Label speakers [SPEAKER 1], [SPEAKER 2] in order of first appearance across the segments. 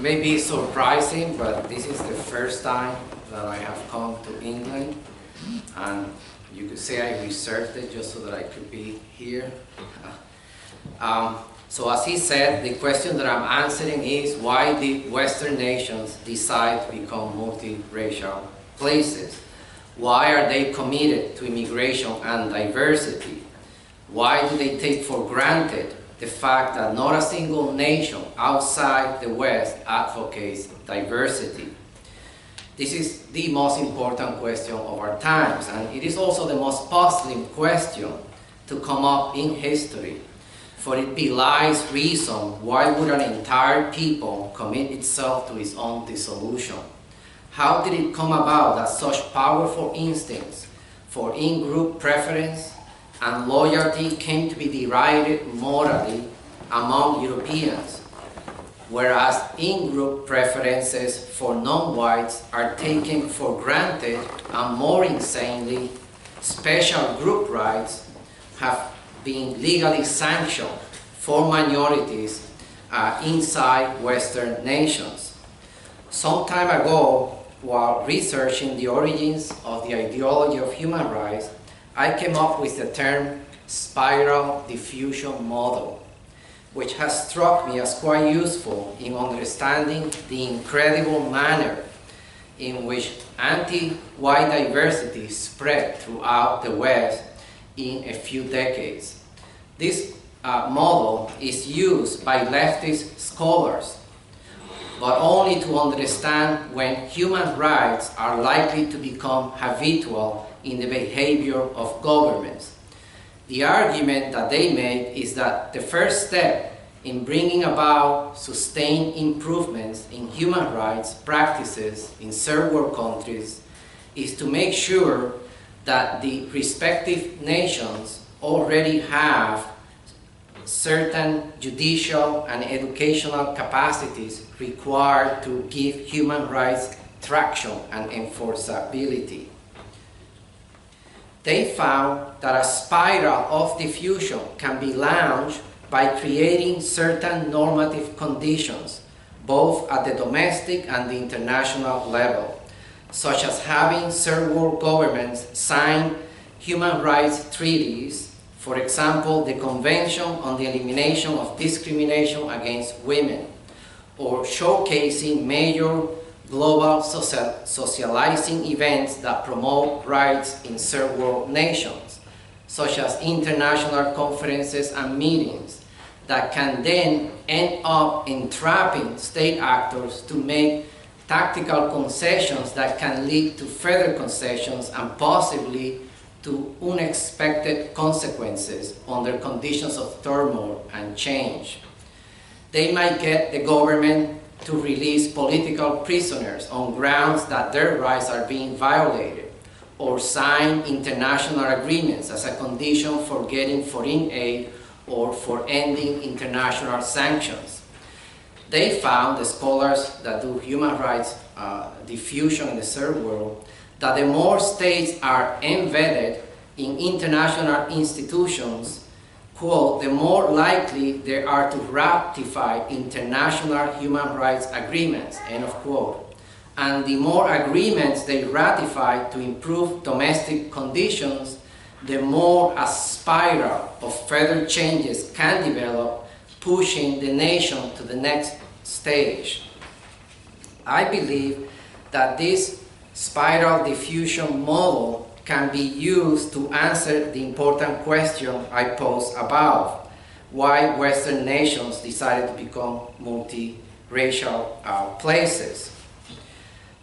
[SPEAKER 1] It may be surprising, but this is the first time that I have come to England, and you could say I researched it just so that I could be here. So as he said, the question that I'm answering is why did Western nations decide to become multiracial places? Why are they committed to immigration and diversity? Why do they take for granted the fact that not a single nation outside the West advocates diversity? This is the most important question of our times, and it is also the most puzzling question to come up in history, for it belies reason why would an entire people commit itself to its own dissolution. How did it come about that such powerful instincts for in-group preference and loyalty came to be derided morally among Europeans, whereas in-group preferences for non-whites are taken for granted, and more insanely, special group rights have been legally sanctioned for minorities inside Western nations. Some time ago, while researching the origins of the ideology of human rights, I came up with the term spiral diffusion model, which has struck me as quite useful in understanding the incredible manner in which anti-white diversity spread throughout the West in a few decades. This model is used by leftist scholars, but only to understand when human rights are likely to become habitual in the behavior of governments. The argument that they make is that the first step in bringing about sustained improvements in human rights practices in third world countries is to make sure that the respective nations already have certain judicial and educational capacities required to give human rights traction and enforceability. They found that a spiral of diffusion can be launched by creating certain normative conditions, both at the domestic and the international level, such as having third world governments sign human rights treaties, for example, the Convention on the Elimination of Discrimination Against Women, or showcasing major global socializing events that promote rights in third world nations, such as international conferences and meetings that can then end up entrapping state actors to make tactical concessions that can lead to further concessions and possibly to unexpected consequences under conditions of turmoil and change. They might get the government to release political prisoners on grounds that their rights are being violated, or sign international agreements as a condition for getting foreign aid or for ending international sanctions. They found, the scholars that do human rights diffusion in the third world, that the more states are embedded in international institutions, quote, the more likely they are to ratify international human rights agreements, end of quote. And the more agreements they ratify to improve domestic conditions, the more a spiral of further changes can develop, pushing the nation to the next stage. I believe that this spiral diffusion model can be used to answer the important question I posed above: why Western nations decided to become multiracial places.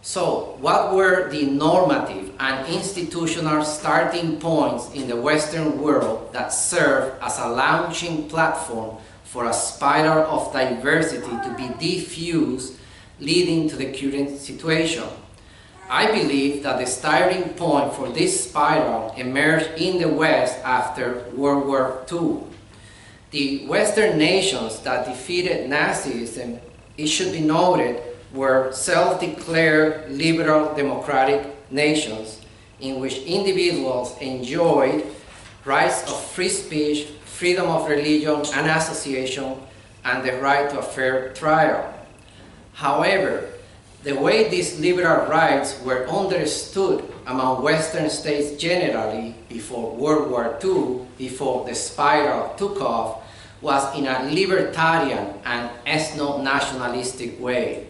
[SPEAKER 1] So, what were the normative and institutional starting points in the Western world that served as a launching platform for a spiral of diversity to be diffused, leading to the current situation? I believe that the starting point for this spiral emerged in the West after World War II. The Western nations that defeated Nazism, it should be noted, were self-declared liberal democratic nations in which individuals enjoyed rights of free speech, freedom of religion and association, and the right to a fair trial. However, the way these liberal rights were understood among Western states generally before World War II, before the spiral took off, was in a libertarian and ethno-nationalistic way.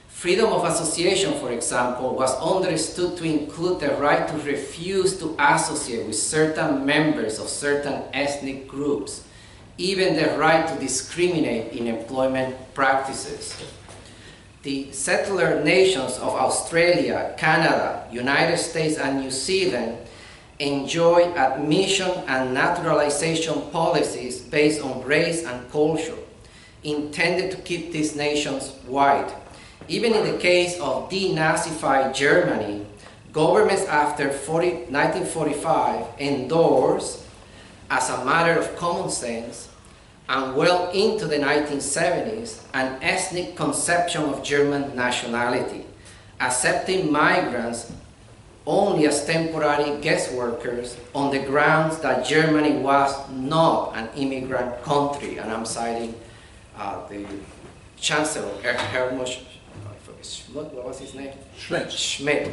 [SPEAKER 1] Freedom of association, for example, was understood to include the right to refuse to associate with certain members of certain ethnic groups, even the right to discriminate in employment practices. The settler nations of Australia, Canada, United States, and New Zealand enjoy admission and naturalization policies based on race and culture, intended to keep these nations white. Even in the case of denazified Germany, governments after 1945 endorsed, as a matter of common sense, and well into the 1970s, an ethnic conception of German nationality, accepting migrants only as temporary guest workers on the grounds that Germany was not an immigrant country. And I'm citing the Chancellor, what was his name? Schmidt.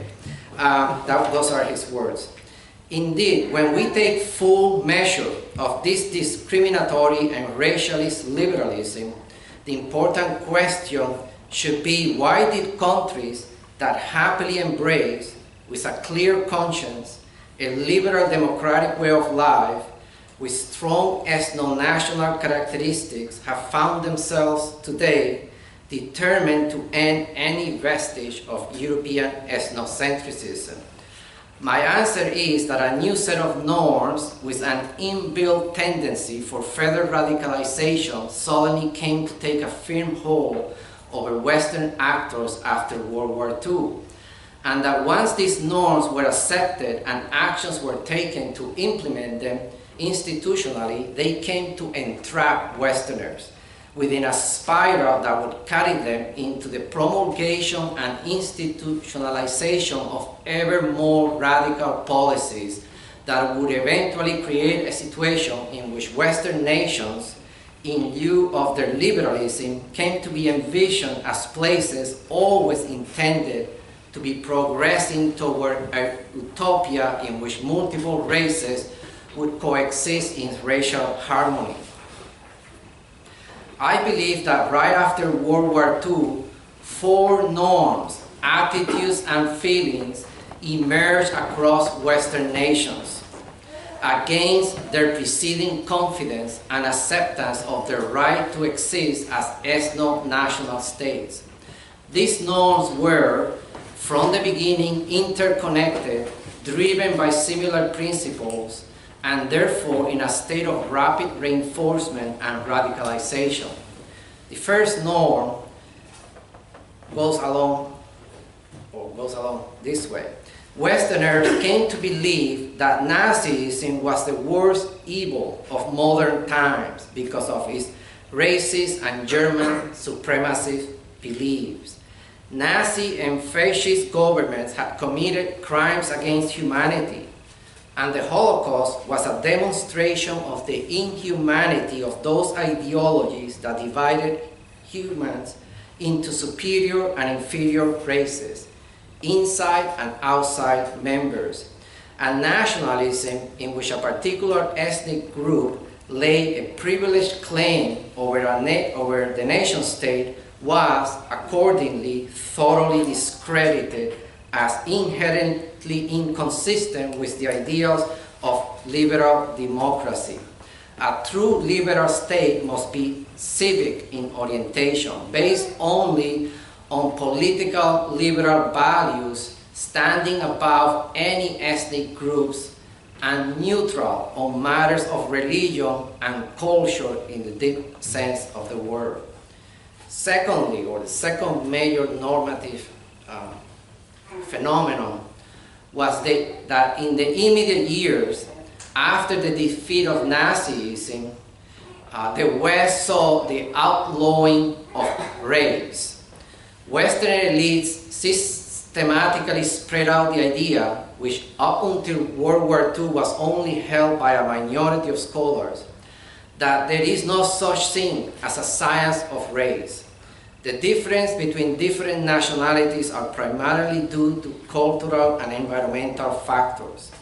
[SPEAKER 1] Those are his words. Indeed, when we take full measure of this discriminatory and racialist liberalism, the important question should be, why did countries that happily embrace, with a clear conscience, a liberal democratic way of life, with strong ethno-national characteristics, have found themselves today determined to end any vestige of European ethnocentrism? My answer is that a new set of norms with an inbuilt tendency for further radicalization suddenly came to take a firm hold over Western actors after World War II. And that once these norms were accepted and actions were taken to implement them institutionally, they came to entrap Westerners within a spiral that would carry them into the promulgation and institutionalization of ever more radical policies that would eventually create a situation in which Western nations, in lieu of their liberalism, came to be envisioned as places always intended to be progressing toward a utopia in which multiple races would coexist in racial harmony. I believe that right after World War II, 4 norms, attitudes, and feelings emerged across Western nations against their preceding confidence and acceptance of their right to exist as ethno-national states. These norms were, from the beginning, interconnected, driven by similar principles, and therefore in a state of rapid reinforcement and radicalization. The first norm goes along this way. Westerners came to believe that Nazism was the worst evil of modern times because of its racist and German supremacist beliefs. Nazi and fascist governments had committed crimes against humanity, and the Holocaust was a demonstration of the inhumanity of those ideologies that divided humans into superior and inferior races, inside and outside members, and nationalism in which a particular ethnic group laid a privileged claim over the nation state was accordingly thoroughly discredited as inherently inconsistent with the ideals of liberal democracy. A true liberal state must be civic in orientation, based only on political liberal values, standing above any ethnic groups, and neutral on matters of religion and culture in the deep sense of the word. Secondly, or the second major normative phenomenon was that in the immediate years after the defeat of Nazism, the West saw the outlawing of race. Western elites systematically spread out the idea, which up until World War II was only held by a minority of scholars, that there is no such thing as a science of race, The difference between different nationalities are primarily due to cultural and environmental factors.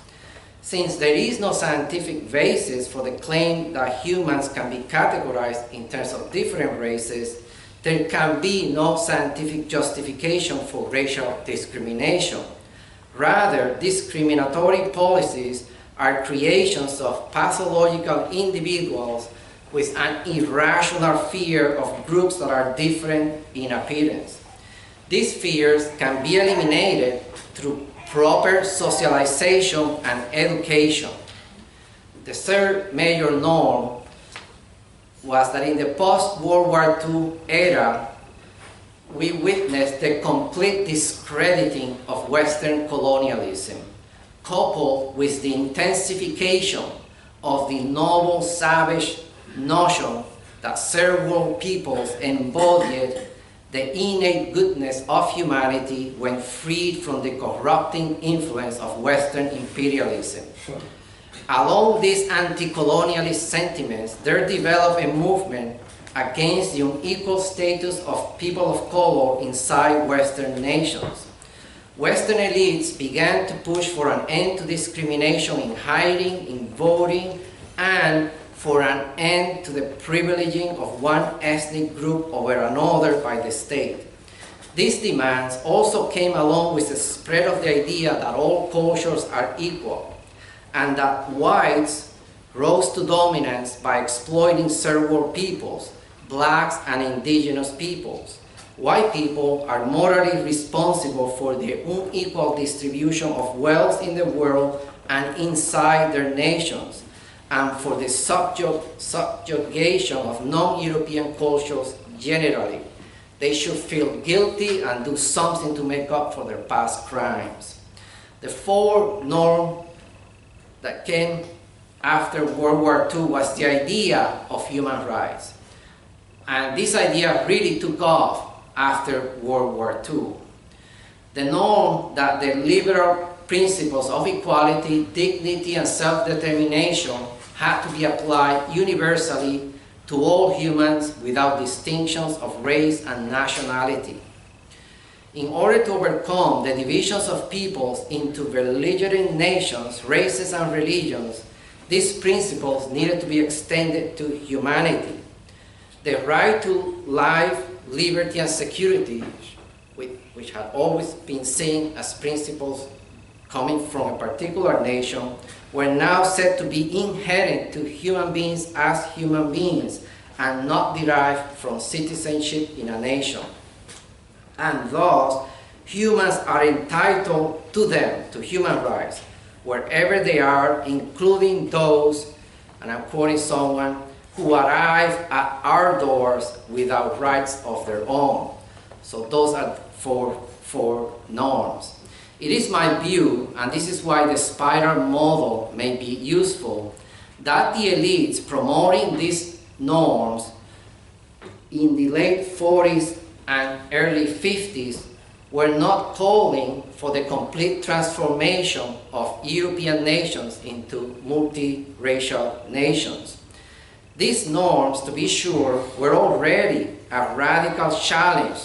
[SPEAKER 1] Since there is no scientific basis for the claim that humans can be categorized in terms of different races, there can be no scientific justification for racial discrimination. Rather, discriminatory policies are creations of pathological individuals with an irrational fear of groups that are different in appearance. These fears can be eliminated through proper socialization and education. The third major norm was that in the post-World War II era, we witnessed the complete discrediting of Western colonialism, coupled with the intensification of the noble savage notion that third world peoples embodied the innate goodness of humanity when freed from the corrupting influence of Western imperialism. Along these anti-colonialist sentiments, there developed a movement against the unequal status of people of color inside Western nations. Western elites began to push for an end to discrimination in hiring, in voting, and for an end to the privileging of one ethnic group over another by the state. These demands also came along with the spread of the idea that all cultures are equal, and that whites rose to dominance by exploiting third world peoples, blacks and indigenous peoples. White people are morally responsible for the unequal distribution of wealth in the world and inside their nations, and for the subjugation of non-European cultures generally. They should feel guilty and do something to make up for their past crimes. The fourth norm that came after World War II was the idea of human rights. And this idea really took off after World War II. The norm that the liberal principles of equality, dignity, and self-determination had to be applied universally to all humans without distinctions of race and nationality. In order to overcome the divisions of peoples into belligerent nations, races, and religions, these principles needed to be extended to humanity. The right to life, liberty, and security, which had always been seen as principles coming from a particular nation, were now said to be inherent to human beings as human beings and not derived from citizenship in a nation. And thus, humans are entitled to them, to human rights, wherever they are, including those, and I'm quoting someone, who arrive at our doors without rights of their own. So those are four norms. It is my view, and this is why the spiral model may be useful, that the elites promoting these norms in the late 40s and early 50s were not calling for the complete transformation of European nations into multiracial nations. These norms, to be sure, were already a radical challenge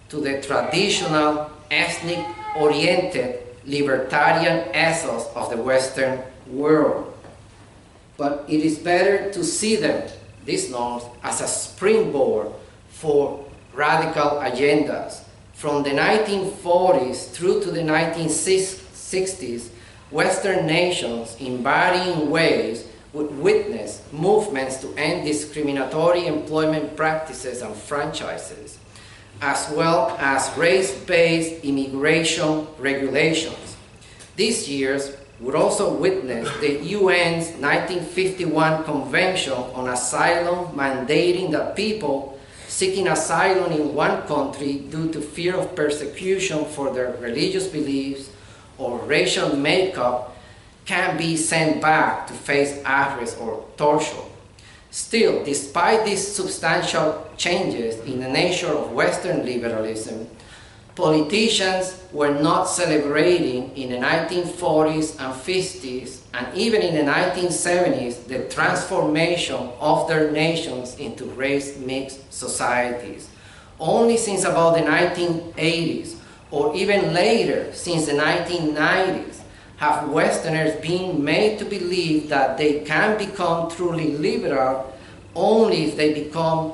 [SPEAKER 1] to the traditional ethnic-oriented libertarian ethos of the Western world. But it is better to see them, these norms, as a springboard for radical agendas. From the 1940s through to the 1960s, Western nations, in varying ways, would witness movements to end discriminatory employment practices and franchises, as well as race-based immigration regulations. These years would also witness the UN's 1951 Convention on Asylum, mandating that people seeking asylum in one country due to fear of persecution for their religious beliefs or racial makeup can be sent back to face arrest or torture. Still, despite these substantial changes in the nature of Western liberalism, politicians were not celebrating in the 1940s and 50s, and even in the 1970s, the transformation of their nations into race-mixed societies, only since about the 1980s, or even later, since the 1990s, have Westerners been made to believe that they can become truly liberal only if they become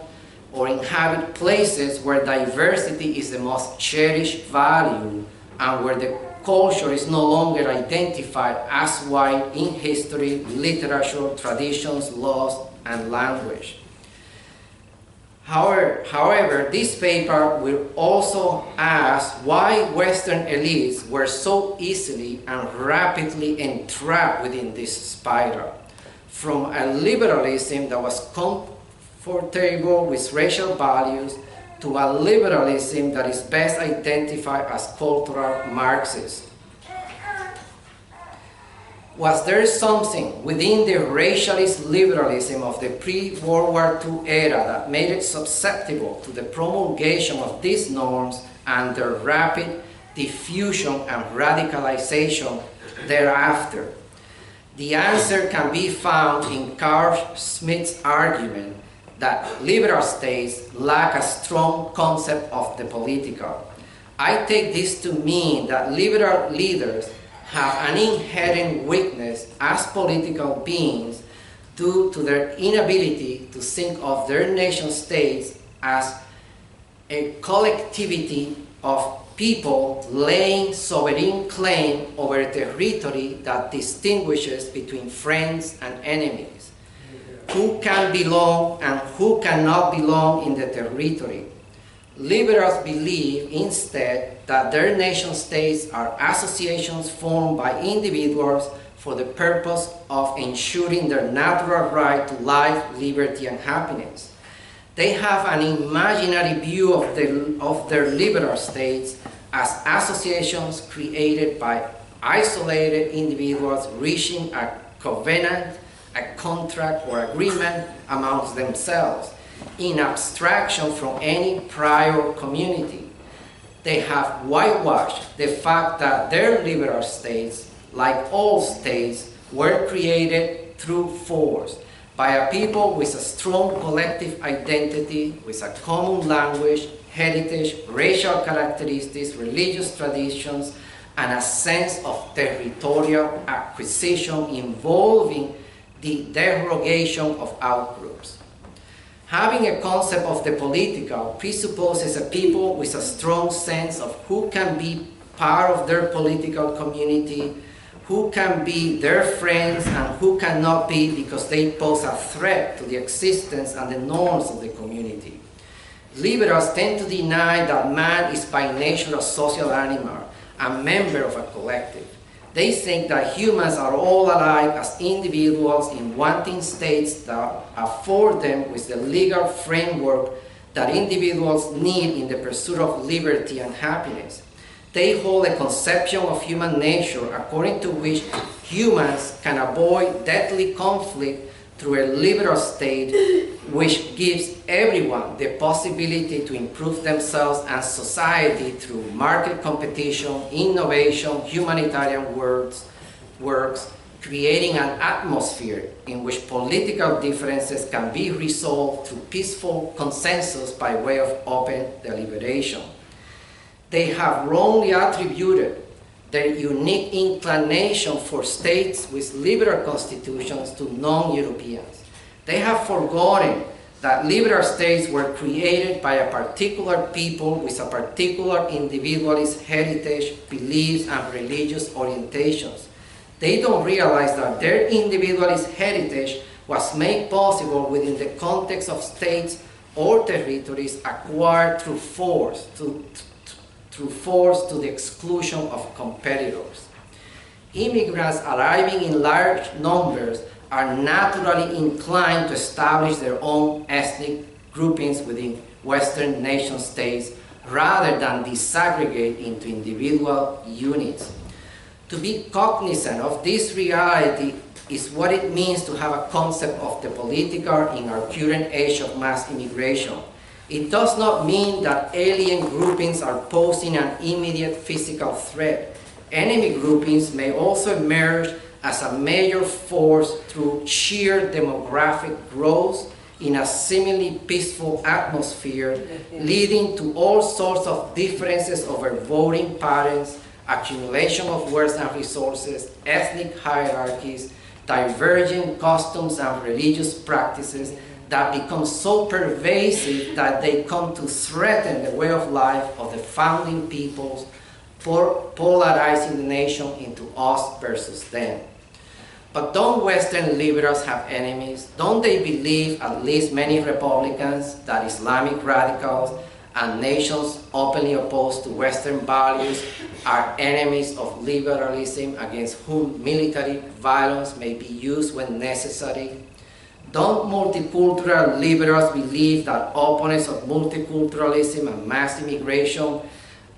[SPEAKER 1] or inhabit places where diversity is the most cherished value and where the culture is no longer identified as white in history, literature, traditions, laws, and language. However, this paper will also ask why Western elites were so easily and rapidly entrapped within this spiral, from a liberalism that was comfortable with racial values to a liberalism that is best identified as cultural Marxist. Was there something within the racialist liberalism of the pre-World War II era that made it susceptible to the promulgation of these norms and their rapid diffusion and radicalization thereafter? The answer can be found in Carl Schmitt's argument that liberal states lack a strong concept of the political. I take this to mean that liberal leaders have an inherent weakness as political beings due to their inability to think of their nation states as a collectivity of people laying sovereign claim over a territory that distinguishes between friends and enemies, who can belong and who cannot belong in the territory. Liberals believe instead that their nation states are associations formed by individuals for the purpose of ensuring their natural right to life, liberty, and happiness. They have an imaginary view of their liberal states as associations created by isolated individuals reaching a covenant, a contract, or agreement amongst themselves, in abstraction from any prior community. They have whitewashed the fact that their liberal states, like all states, were created through force by a people with a strong collective identity, with a common language, heritage, racial characteristics, religious traditions, and a sense of territorial acquisition involving the derogation of outgroups. Having a concept of the political presupposes a people with a strong sense of who can be part of their political community, who can be their friends, and who cannot be because they pose a threat to the existence and the norms of the community. Liberals tend to deny that man is by nature a social animal, a member of a collective. They think that humans are all alike as individuals in wanting states that afford them with the legal framework that individuals need in the pursuit of liberty and happiness. They hold a conception of human nature according to which humans can avoid deadly conflict through a liberal state which gives everyone the possibility to improve themselves and society through market competition, innovation, humanitarian works, creating an atmosphere in which political differences can be resolved through peaceful consensus by way of open deliberation. They have wrongly attributed their unique inclination for states with liberal constitutions to non-Europeans. They have forgotten that liberal states were created by a particular people with a particular individualist heritage, beliefs, and religious orientations. They don't realize that their individualist heritage was made possible within the context of states or territories acquired through force, to the exclusion of competitors. Immigrants arriving in large numbers are naturally inclined to establish their own ethnic groupings within Western nation states rather than disaggregate into individual units. To be cognizant of this reality is what it means to have a concept of the political in our current age of mass immigration. It does not mean that alien groupings are posing an immediate physical threat. Enemy groupings may also emerge as a major force through sheer demographic growth, in a seemingly peaceful atmosphere, leading to all sorts of differences over voting patterns, accumulation of wealth and resources, ethnic hierarchies, divergent customs and religious practices that become so pervasive that they come to threaten the way of life of the founding peoples, polarizing the nation into us versus them. But don't Western liberals have enemies? Don't they believe, at least many Republicans, that Islamic radicals and nations openly opposed to Western values are enemies of liberalism against whom military violence may be used when necessary? Don't multicultural liberals believe that opponents of multiculturalism and mass immigration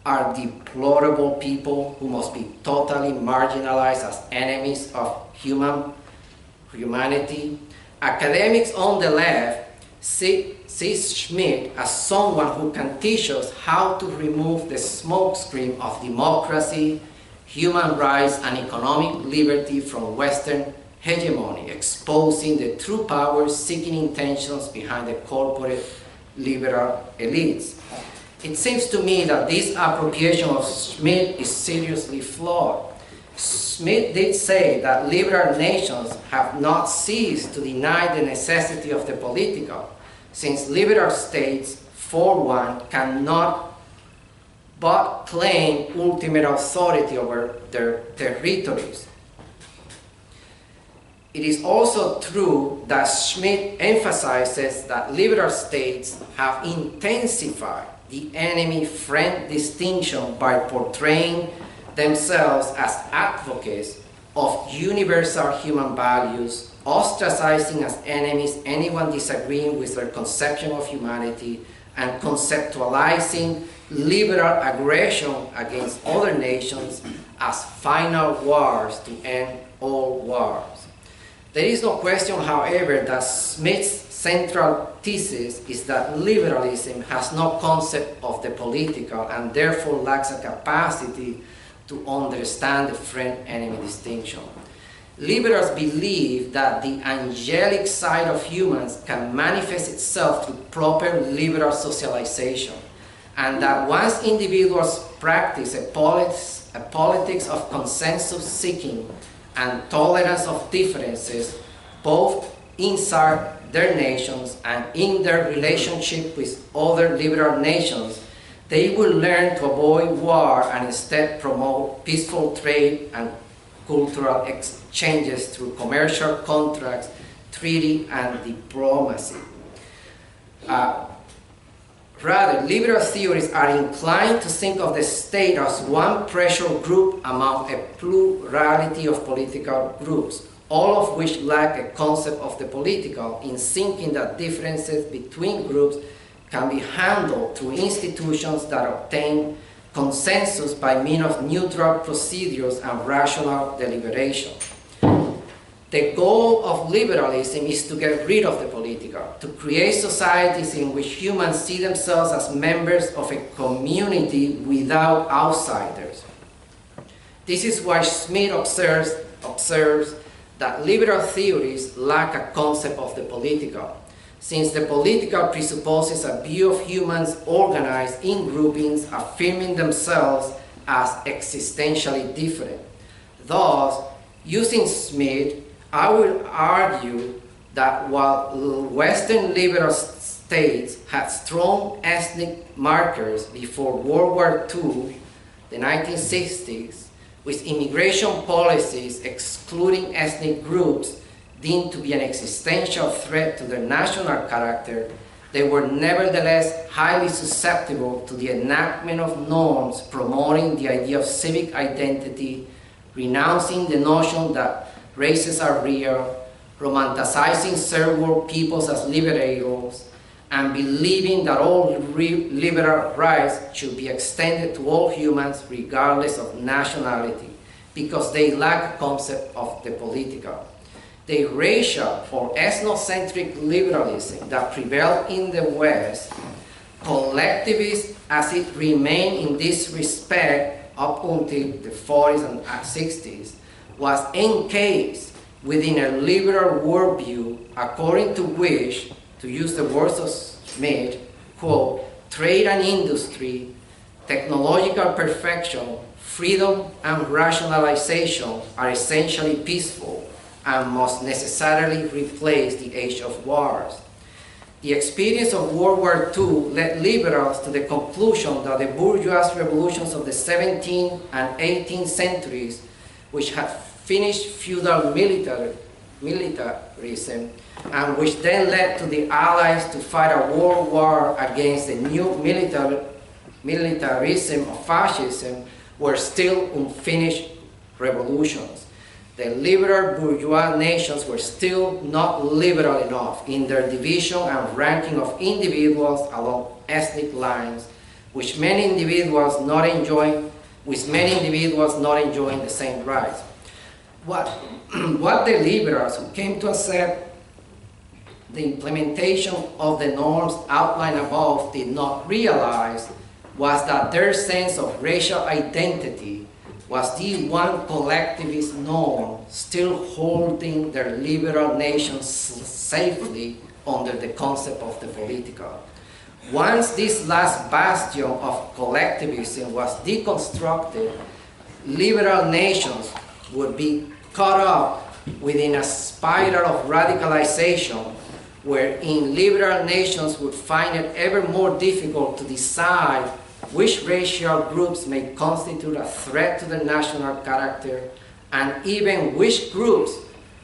[SPEAKER 1] are deplorable people who must be totally marginalized as enemies of humanity? Academics on the left see Schmidt as someone who can teach us how to remove the smokescreen of democracy, human rights, and economic liberty from Western hegemony, exposing the true power-seeking intentions behind the corporate liberal elites. It seems to me that this appropriation of Schmidt is seriously flawed. Schmidt did say that liberal nations have not ceased to deny the necessity of the political, since liberal states, for one, cannot but claim ultimate authority over their territories. It is also true that Schmidt emphasizes that liberal states have intensified the enemy-friend distinction by portraying themselves as advocates of universal human values, ostracizing as enemies anyone disagreeing with their conception of humanity, and conceptualizing liberal aggression against other nations as final wars to end all wars. There is no question, however, that Smith's central thesis is that liberalism has no concept of the political and therefore lacks a capacity to understand the friend-enemy distinction. Liberals believe that the angelic side of humans can manifest itself through proper liberal socialization, and that once individuals practice a politics of consensus seeking and tolerance of differences, both inside their nations and in their relationship with other liberal nations, they will learn to avoid war and instead promote peaceful trade and cultural exchanges through commercial contracts, treaty, and diplomacy. Rather, liberal theories are inclined to think of the state as one pressure group among a plurality of political groups, all of which lack a concept of the political, in thinking that differences between groups can be handled through institutions that obtain consensus by means of neutral procedures and rational deliberation. The goal of liberalism is to get rid of the political, to create societies in which humans see themselves as members of a community without outsiders. This is why Smith observes that liberal theories lack a concept of the political, since the political presupposes a view of humans organized in groupings affirming themselves as existentially different. Thus, using Smith, I will argue that while Western liberal states had strong ethnic markers before World War II, the 1960s, with immigration policies excluding ethnic groups deemed to be an existential threat to their national character, they were nevertheless highly susceptible to the enactment of norms promoting the idea of civic identity, renouncing the notion that races are real, romanticizing third world peoples as liberators, and believing that all liberal rights should be extended to all humans regardless of nationality, because they lack a concept of the political. The racial or ethnocentric liberalism that prevailed in the West, collectivist as it remained in this respect up until the 40s and 60s, was encased within a liberal worldview according to which to use the words of Smith, quote, trade and industry, technological perfection, freedom and rationalization are essentially peaceful and must necessarily replace the age of wars. The experience of World War II led liberals to the conclusion that the bourgeois revolutions of the 17th and 18th centuries, which had finished feudal militarism, and which then led to the Allies to fight a world war against the new militarism of fascism, were still unfinished revolutions. The liberal bourgeois nations were still not liberal enough in their division and ranking of individuals along ethnic lines, with many individuals not enjoying the same rights. What the liberals who came to accept the implementation of the norms outlined above did not realize was that their sense of racial identity was the one collectivist norm still holding their liberal nations safely under the concept of the political. Once this last bastion of collectivism was deconstructed, liberal nations would be caught up within a spiral of radicalization wherein liberal nations would find it ever more difficult to decide which racial groups may constitute a threat to the national character, and even which groups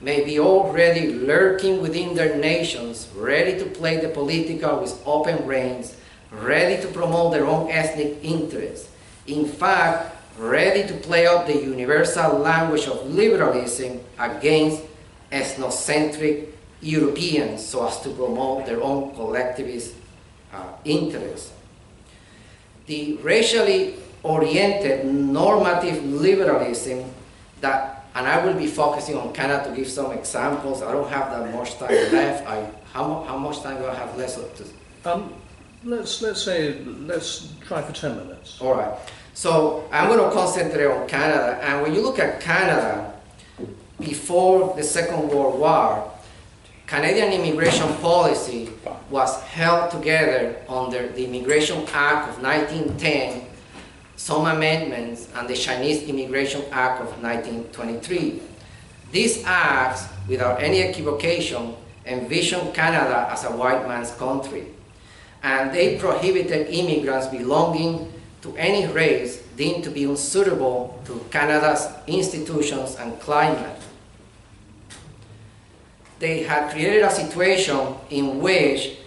[SPEAKER 1] may be already lurking within their nations, ready to play the political with open reins, ready to promote their own ethnic interests. In fact, ready to play up the universal language of liberalism against ethnocentric Europeans so as to promote their own collectivist interests. The racially oriented normative liberalism that, and I will be focusing on Canada to give some examples. I don't have that much time left. How much time do I have left?
[SPEAKER 2] Let's try for 10 minutes.
[SPEAKER 1] All right. So I'm going to concentrate on Canada. And when you look at Canada, before the Second World War, Canadian immigration policy was held together under the Immigration Act of 1910, some amendments, and the Chinese Immigration Act of 1923. These acts, without any equivocation, envisioned Canada as a white man's country, and they prohibited immigrants belonging to any race deemed to be unsuitable to Canada's institutions and climate. They had created a situation in which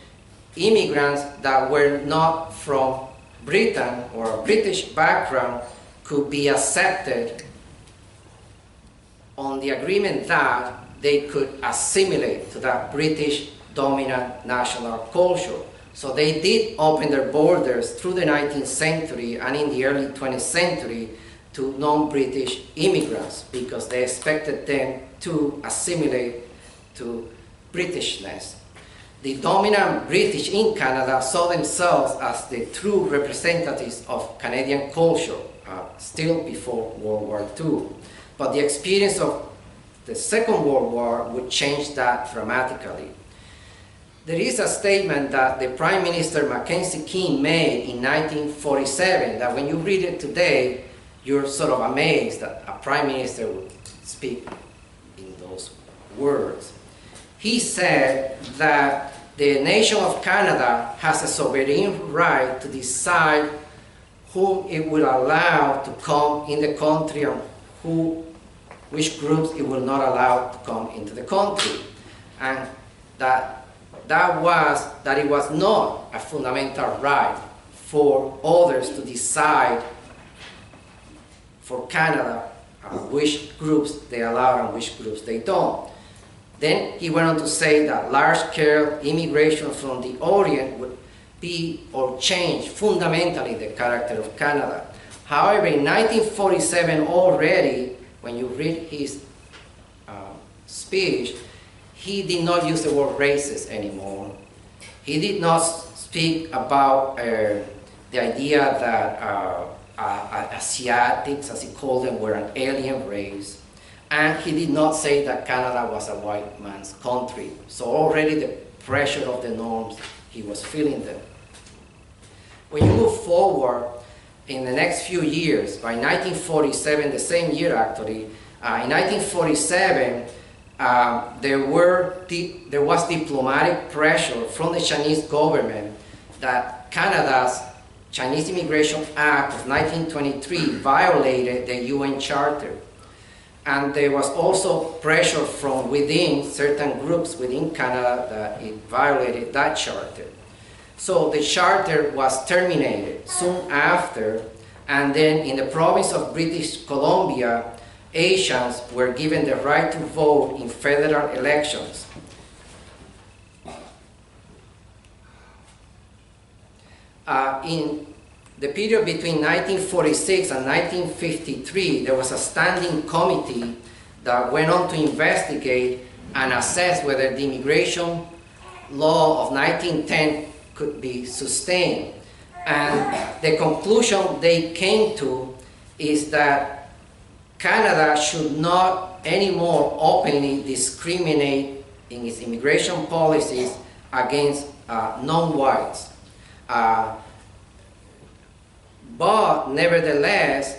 [SPEAKER 1] immigrants that were not from Britain or a British background could be accepted on the agreement that they could assimilate to that British dominant national culture. So they did open their borders through the 19th century and in the early 20th century to non-British immigrants because they expected them to assimilate to Britishness. The dominant British in Canada saw themselves as the true representatives of Canadian culture, still before World War II. But the experience of the Second World War would change that dramatically. There is a statement that the Prime Minister Mackenzie King made in 1947 that when you read it today, you're sort of amazed that a Prime Minister would speak in those words. He said that the nation of Canada has a sovereign right to decide whom it will allow to come in the country and which groups it will not allow to come into the country. And that it was not a fundamental right for others to decide for Canada which groups they allow and which groups they don't. Then he went on to say that large-scale immigration from the Orient would be or change fundamentally the character of Canada. However, in 1947 already, when you read his speech, he did not use the word racist anymore. He did not speak about the idea that Asiatics, as he called them, were an alien race. And he did not say that Canada was a white man's country. So already the pressure of the norms, he was feeling them. When you move forward in the next few years, by 1947, the same year actually, in 1947, there was diplomatic pressure from the Chinese government that Canada's Chinese Immigration Act of 1923 violated the UN Charter. And there was also pressure from within certain groups within Canada that it violated that charter. So the charter was terminated soon after, and then in the province of British Columbia, Asians were given the right to vote in federal elections. In the period between 1946 and 1953, there was a standing committee that went on to investigate and assess whether the immigration law of 1910 could be sustained. And the conclusion they came to is that Canada should not anymore openly discriminate in its immigration policies against non-whites. But nevertheless,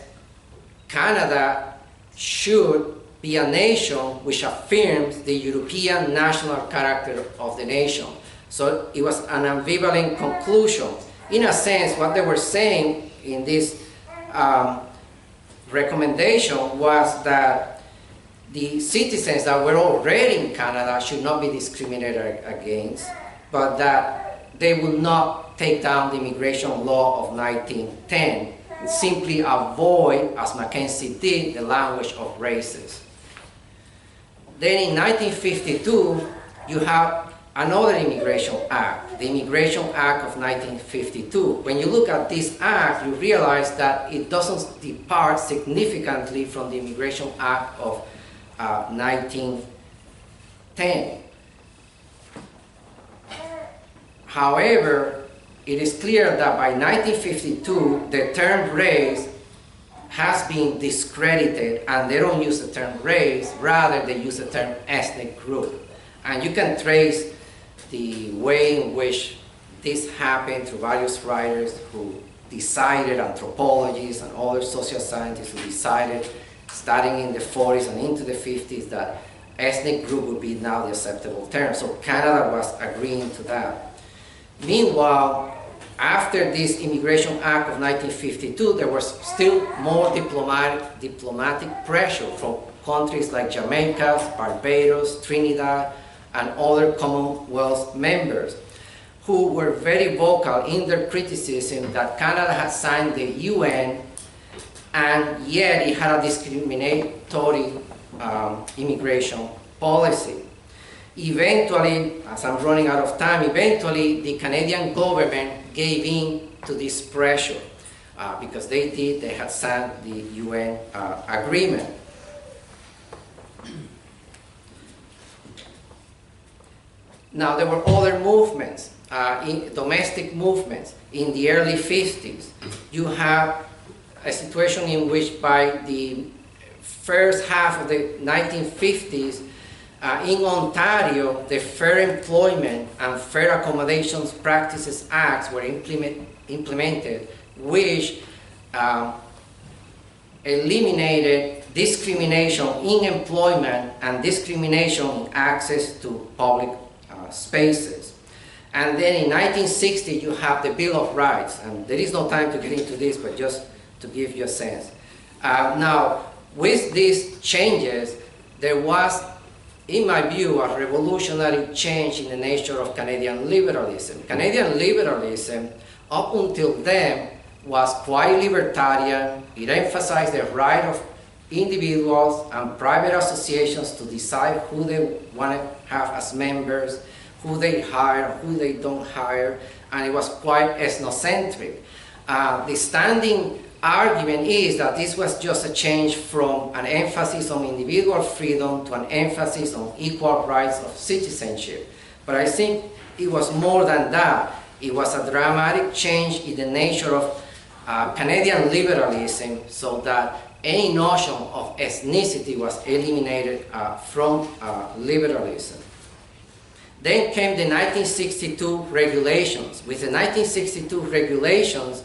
[SPEAKER 1] Canada should be a nation which affirms the European national character of the nation. So it was an ambivalent conclusion. In a sense, what they were saying in this recommendation was that the citizens that were already in Canada should not be discriminated against, but that they would not take down the immigration law of 1910, and simply avoid, as Mackenzie did, the language of races. Then in 1952, you have another immigration act, the Immigration Act of 1952. When you look at this act, you realize that it doesn't depart significantly from the Immigration Act of 1910. However, it is clear that by 1952, the term race has been discredited, and they don't use the term race, rather they use the term ethnic group. And you can trace the way in which this happened through various writers who decided, anthropologists and other social scientists who decided, starting in the 40s and into the 50s, that ethnic group would be now the acceptable term. So Canada was agreeing to that. Meanwhile, after this Immigration Act of 1952, there was still more diplomatic pressure from countries like Jamaica, Barbados, Trinidad, and other Commonwealth members who were very vocal in their criticism that Canada had signed the UN and yet it had a discriminatory immigration policy. Eventually, as I'm running out of time, eventually the Canadian government gave in to this pressure because they had signed the UN agreement. Now, there were other movements, domestic movements. In the early 50s, you have a situation in which by the first half of the 1950s, in Ontario, the Fair Employment and Fair Accommodations Practices Acts were implemented, which eliminated discrimination in employment and discrimination in access to public spaces. And then in 1960, you have the Bill of Rights, and there is no time to get into this, but just to give you a sense. Now, with these changes, there was, in my view, a revolutionary change in the nature of Canadian liberalism. Canadian liberalism, up until then, was quite libertarian. It emphasized the right of individuals and private associations to decide who they want to have as members, who they hire, who they don't hire, and it was quite ethnocentric. The standing argument is that this was just a change from an emphasis on individual freedom to an emphasis on equal rights of citizenship. But I think it was more than that. It was a dramatic change in the nature of Canadian liberalism, so that any notion of ethnicity was eliminated from liberalism. Then came the 1962 regulations. With the 1962 regulations,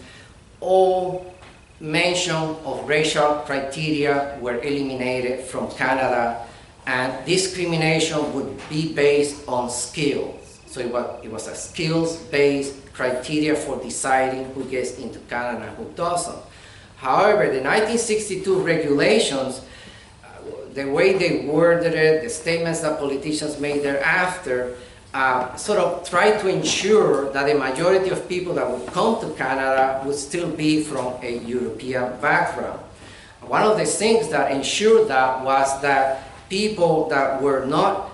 [SPEAKER 1] all mention of racial criteria were eliminated from Canada, and discrimination would be based on skills. So it was a skills-based criteria for deciding who gets into Canada and who doesn't. However, the 1962 regulations, the way they worded it, the statements that politicians made thereafter, sort of tried to ensure that the majority of people that would come to Canada would still be from a European background. One of the things that ensured that was that people that were not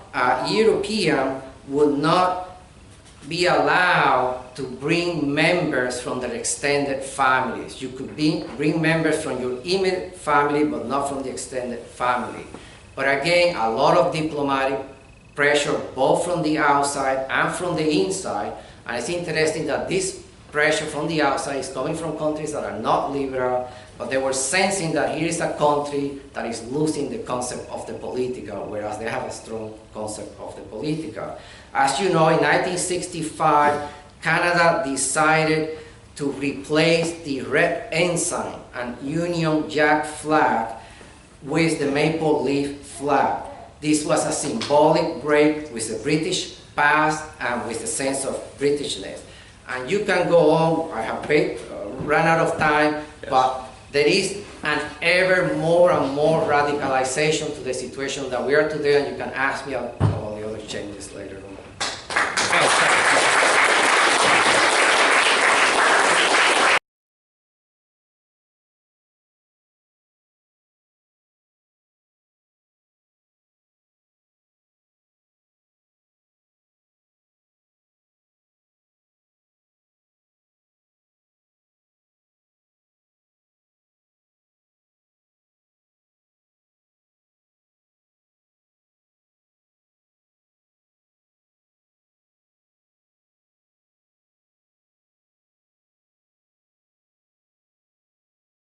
[SPEAKER 1] European would not be allowed to bring members from their extended families. You could bring members from your immediate family, but not from the extended family. But again, a lot of diplomatic pressure, both from the outside and from the inside. And it's interesting that this pressure from the outside is coming from countries that are not liberal, but they were sensing that here is a country that is losing the concept of the political, whereas they have a strong concept of the political. As you know, in 1965, Canada decided to replace the red ensign and Union Jack flag with the maple leaf flag. This was a symbolic break with the British past and with the sense of Britishness. And you can go on, I have run out of time, yes. But there is an ever more and more radicalization to the situation that we are today, and you can ask me about all the other changes later on.